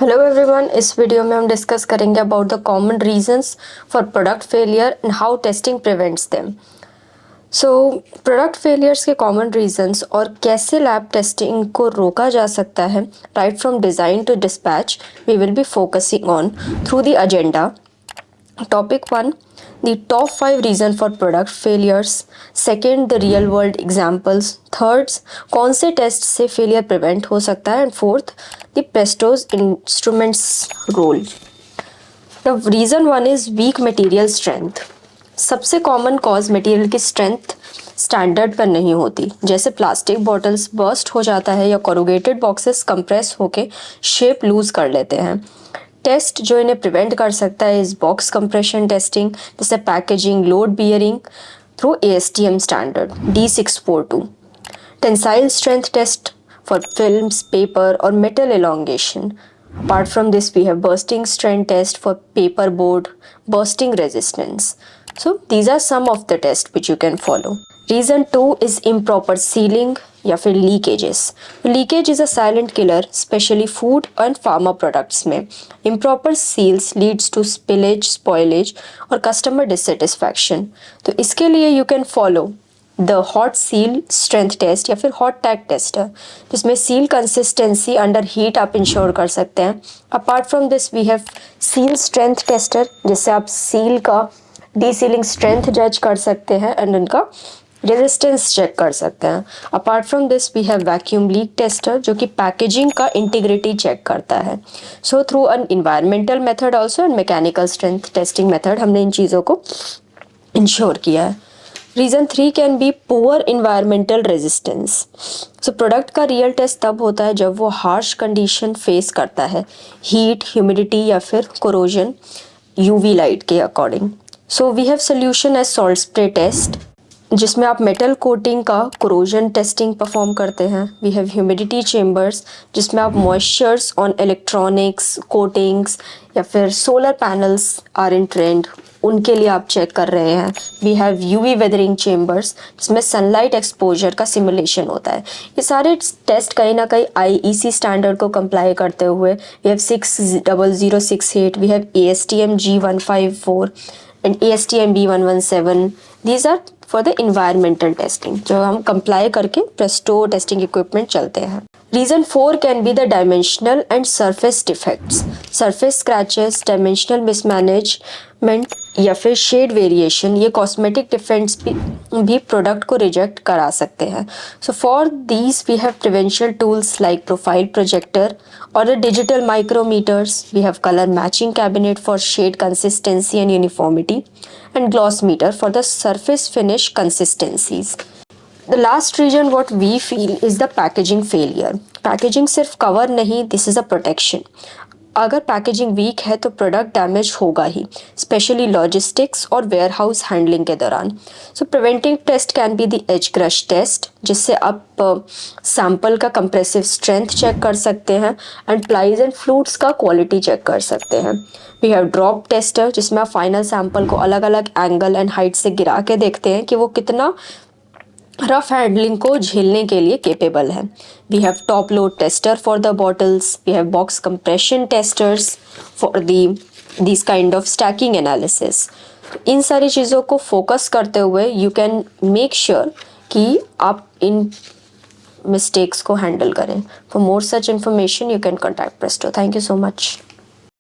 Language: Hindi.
हेलो एवरीवन, इस वीडियो में हम डिस्कस करेंगे about the common reasons for product failure and how testing prevents them. So product failures के कॉमन रीजंस और कैसे लैब टेस्टिंग को रोका जा सकता है right from design to dispatch we will be focusing on through the agenda. Topic 1, the top 5 reason for product failures. Second, the real world examples. Third, कौन से टेस्ट से फेलियर प्रिवेंट हो सकता है. And fourth, the Presto's instruments role. The reason 1 is weak material strength. सबसे कॉमन कॉज मटेरियल की स्ट्रेंथ स्टैंडर्ड पर नहीं होती, जैसे प्लास्टिक बॉटल्स बर्स्ट हो जाता है या कोरुगेटेड बॉक्सेस कंप्रेस होके शेप लूज कर लेते हैं. टेस्ट जो इन्हें प्रिवेंट कर सकता है इस बॉक्स कंप्रेशन टेस्टिंग, जैसे packaging load bearing through ASTM standard D642. Tensile strength test for films, paper और metal elongation. Apart from this, we have bursting strength test for paper board, bursting resistance. So these are some of the tests which you can follow. Reason 2 is improper sealing या फिर leakages. Leakage is a silent killer, specially food and pharma products में. Improper seals leads to spillage, spoilage और कस्टमर डिससेटिस्फैक्शन. तो इसके लिए you can follow the hot seal strength test या फिर हॉट टैग टेस्टर, जिसमें सील कंसिस्टेंसी अंडर हीट आप इंश्योर कर सकते हैं. Apart from this we have seal strength tester, जिससे आप सील का डी सीलिंग स्ट्रेंथ जज कर सकते हैं एंड उनका रेजिस्टेंस चेक कर सकते हैं. Apart from this we have vacuum leak tester, जो कि पैकेजिंग का इंटीग्रिटी चेक करता है. So through an environmental method also and mechanical strength testing method हमने इन चीज़ों को इंश्योर किया है. Reason 3 can be poor environmental resistance. So product का रियल टेस्ट तब होता है जब वो हार्श कंडीशन फेस करता है, हीट, ह्यूमिडिटी या फिर कोरोजन UV लाइट के according. So we have solution as salt spray test, जिसमें आप मेटल कोटिंग का कोरोजन टेस्टिंग परफॉर्म करते हैं. वी हैव ह्यूमिडिटी चेम्बर्स, जिसमें आप मॉइस्चर्स ऑन इलेक्ट्रॉनिक्स, कोटिंग्स या फिर solar panels are in trend, उनके लिए आप चेक कर रहे हैं. We have UV weathering chambers, जिसमें सनलाइट एक्सपोजर का सिमुलेशन होता है. ये सारे टेस्ट कहीं ना कहीं IEC स्टैंडर्ड को कंप्लाई करते हुए. We have 60068, we have ASTM G154 and ASTM B117. These are for the environmental testing, जो हम कंप्लाई करके प्रेस्टो टेस्टिंग इक्विपमेंट चलते हैं. Reason 4 can be the dimensional and surface defects. Surface scratches, dimensional mismanagement या फिर शेड वेरिएशन, ये कॉस्मेटिक डिफेक्ट्स भी प्रोडक्ट को रिजेक्ट करा सकते हैं. So for these we have prevention tools like profile projector or the digital micrometers. We have color matching cabinet for shade consistency and uniformity, and gloss meter for the surface finish consistencies. The last reason what we feel is the packaging failure. Packaging सिर्फ cover नहीं, this is a protection. अगर पैकेजिंग वीक है तो प्रोडक्ट डैमेज होगा ही, स्पेशली लॉजिस्टिक्स और वेयर हाउस हैंडलिंग के दौरान. So preventive test can be the edge crush test, जिससे आप सैंपल का कंप्रेसिव स्ट्रेंथ चेक कर सकते हैं एंड प्लाइज एंड फ्लूट्स का क्वालिटी चेक कर सकते हैं. वी हैव ड्रॉप टेस्टर, जिसमें आप फाइनल सैंपल को अलग अलग एंगल एंड हाइट से गिरा के देखते हैं कि वो कितना रफ हैंडलिंग को झेलने के लिए केपेबल है. We have top load tester for the bottles. We have box compression testers for this kind of stacking analysis. इन सारी चीज़ों को फोकस करते हुए यू कैन मेक श्योर कि आप इन मिस्टेक्स को हैंडल करें. For more such information you can contact Presto. Thank you so much.